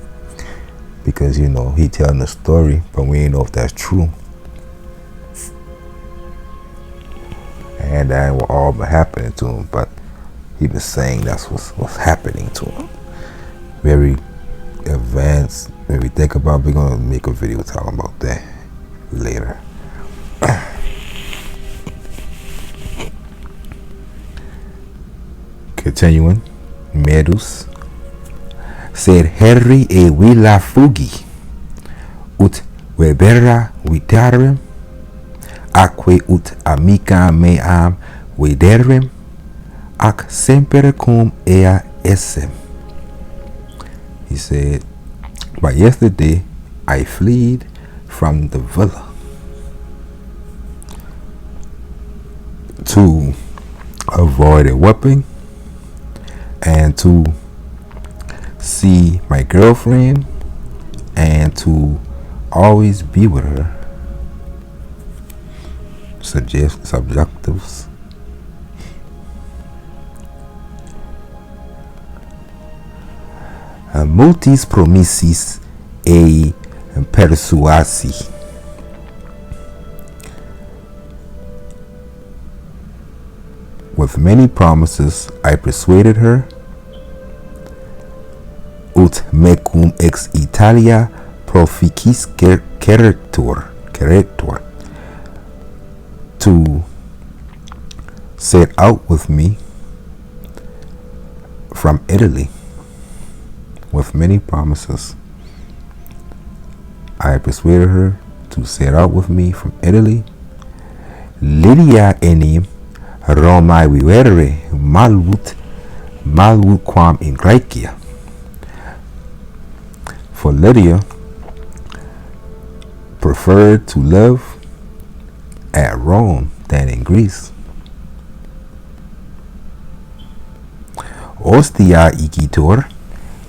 because he telling the story, but we ain't know if that's true. and that will all be happening to him, but he was saying that's what's happening to him. Very advanced. When we think about, we're gonna make a video talking about that later. Continuing, Medus said Harry e willa fugi ut webera vitarem aquae ut amica meam viderem ac semper cum ea essem. He said, but yesterday I fled from the villa to avoid a whipping and to see my girlfriend and to always be with her. Subjectives. Multis promissis e persuasi. With many promises I persuaded her. Ut mecum ex Italia proficis queretur to set out with me from Italy. With many promises I persuaded her to set out with me from Italy. Lydia enim Romae vivere malut quam in Graecia. For Lydia preferred to live at Rome than in Greece. Ostia igitur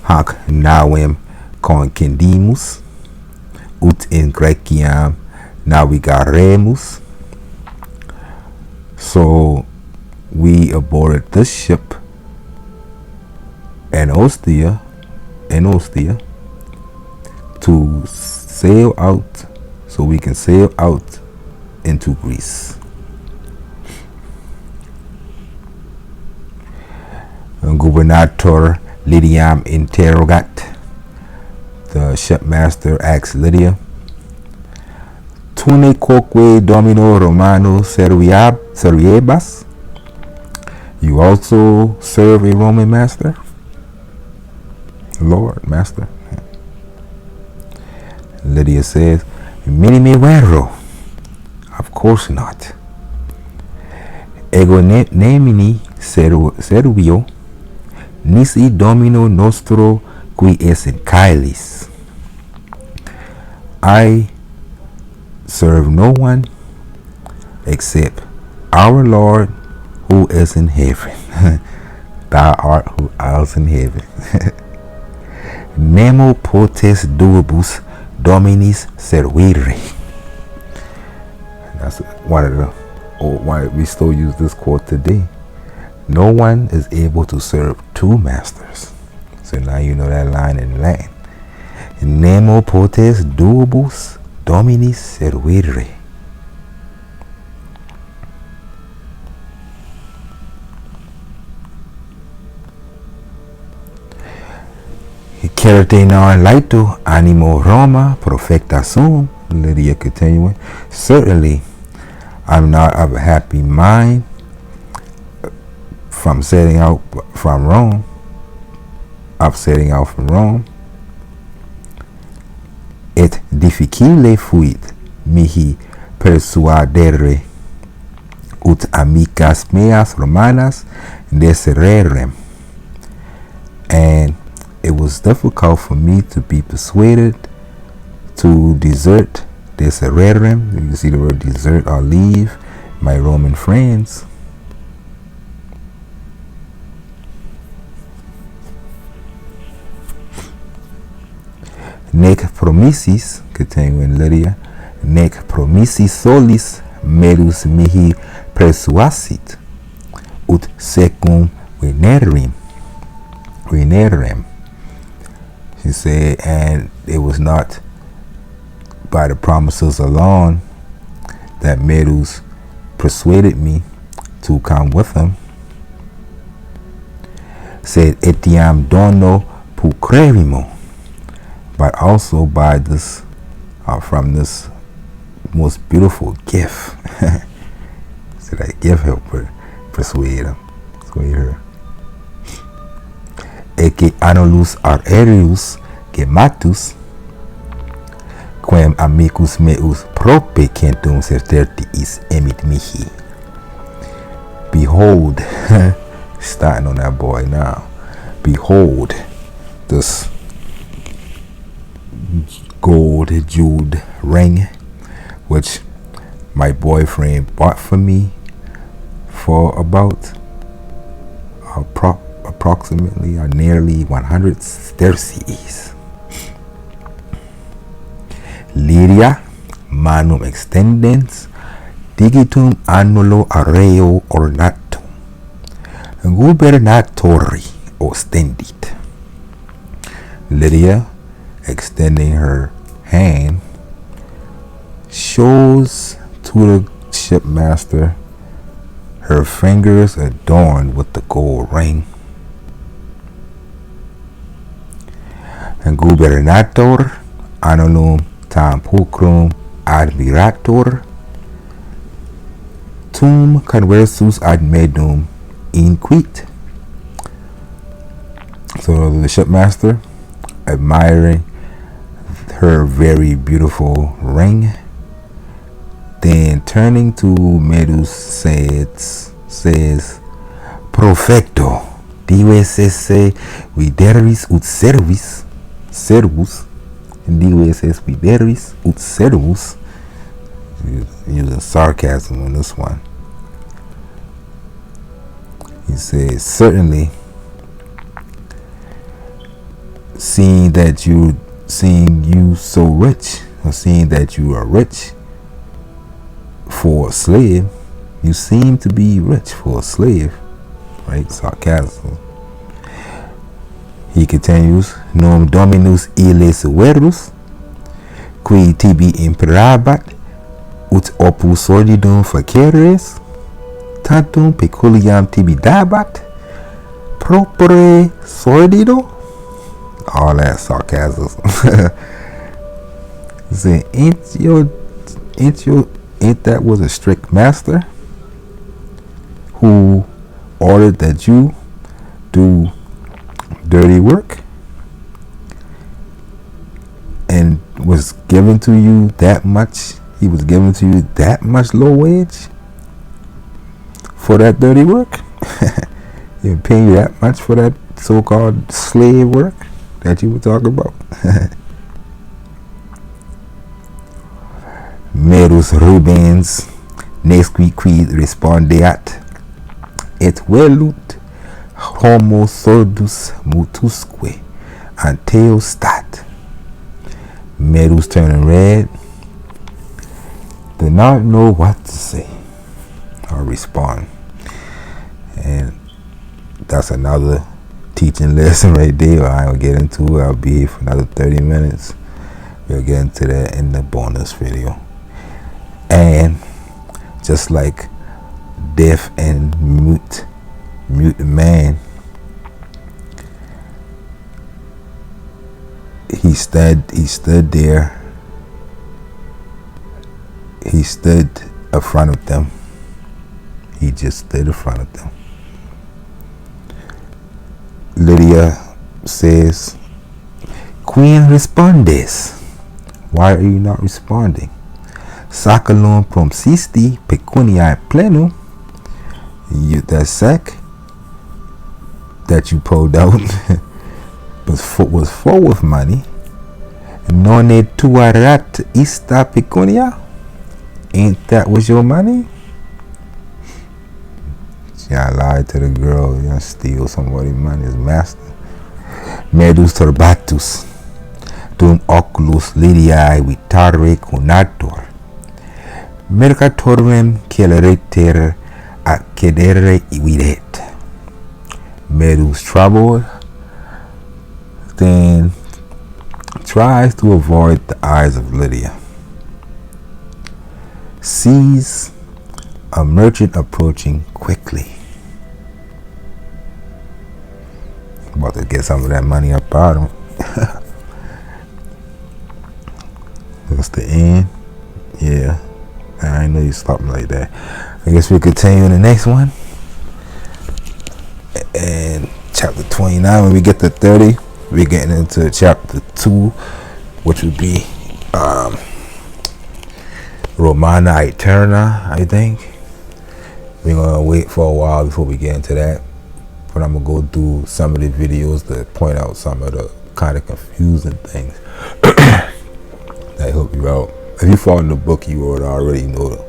hac navem concendimus ut in Graeciam navigaremus. So we aborted this ship in Ostia to sail out, so we can sail out into Greece. Gubernator Lydiam interrogat. The shipmaster asked Lydia, Tune quoque domino Romano serviebas? You also serve a Roman master? Lord, master. Lydia says, Minime vero. Of course not. Ego nemini servio nisi domino nostro qui es in caelis. I serve no one except our Lord who is in heaven. Thou art who art in heaven. Nemo potes duibus dominis servire. That's one of the, or why we still use this quote today. No one is able to serve two masters. So now you know that line in Latin. Nemo potes duibus dominis servire. Cerate non laeto animo Roma profecta sum. Lydia continuing, certainly I'm not of a happy mind from setting out from Rome. Et difficile fuit mihi persuadere ut amicas meas Romanas deserrerem. And it was difficult for me to be persuaded to desert deserrerem. You see the word desert or leave my Roman friends. Nec promissis, continuing Lydia, nec promissis solis medus mihi persuasit ut secum venerem. She said, and it was not by the promises alone that Medus persuaded me to come with him, said etiam dono pucrevimo, but also by this from this most beautiful gift. So that gift helped persuade her. Eke anulus aerius gematus quem amicus meus prope centum certertiis emit mihi. Behold, starting on that boy now. Behold, this gold jeweled ring, which my boyfriend bought for me for about approximately or nearly 100 sterces. Lyria manum extendens digitum annulo arreo ornatum gubernatori ostendit. Lydia, extending her hand, shows to the shipmaster her fingers adorned with the gold ring. And gubernator annulum tam pulcrum admirator tum conversus ad medum inquit. So the shipmaster, admiring her very beautiful ring, then turning to Medus says Profecto dives esse videris ut servus dives esse videris ut servus, using sarcasm on this one. He says, certainly, seeing you so rich, or seeing that you are rich for a slave, you seem to be rich for a slave, right? Sarcasm. He continues, Nom dominus illes verus, qui tibi imperabat, ut opus sordidum faceres, tantum peculiam tibi dabat, propere sordido. All that sarcasm. Say, ain't that was a strict master who ordered that you do dirty work and was given to you that much? He was giving to you that much low wage for that dirty work? He was paying you that much for that so-called slave work that you were talking about? Merus Rubens nesqui quid respondeat et velut homo sordus mutusque anteo stat. Merus, turning red, did not know what to say or respond. And that's another teaching lesson right there. I will get into it. I'll be here for another 30 minutes. We'll get into that in the bonus video. And just like deaf and mute man, he stood there. He stood in front of them. He just stood in front of them. Lydia says, Quien respondes? Why are you not responding? Saculum promsisti pecuniae plenum. That sack that you pulled out was full with money. Nonne tuarat ista pecunia. Ain't that was your money? Yeah, I lied to the girl. You steal somebody's money, his master. Medus turbatus dum oculus Lydiae vitare conator. Mercatorem celereter accedere videt. Medus troubled, then tries to avoid the eyes of Lydia. Sees A merchant approaching quickly. About to get some of that money up out of him. That's the end. Yeah, I know you something like that. I guess we'll continue in the next one. And chapter 29, when we get to 30, we're getting into chapter 2, which would be Romana Eterna, I think. We're gonna wait for a while before we get into that, but I'm gonna go through some of the videos to point out some of the kind of confusing things that help you out. If you follow the book, you would already know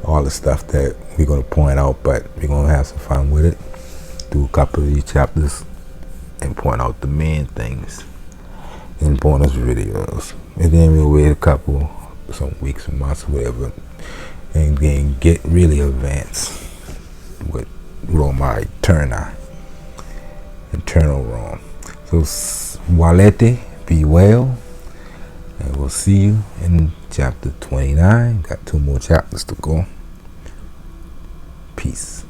all the stuff that we're gonna point out, but we're gonna have some fun with it. Do a couple of these chapters and point out the main things in bonus videos, and then we'll wait some weeks or months, whatever, and then get really advanced with Roma Eterna, Eternal Rome. So Walete, be well, and we'll see you in chapter 29. Got 2 more chapters to go. Peace.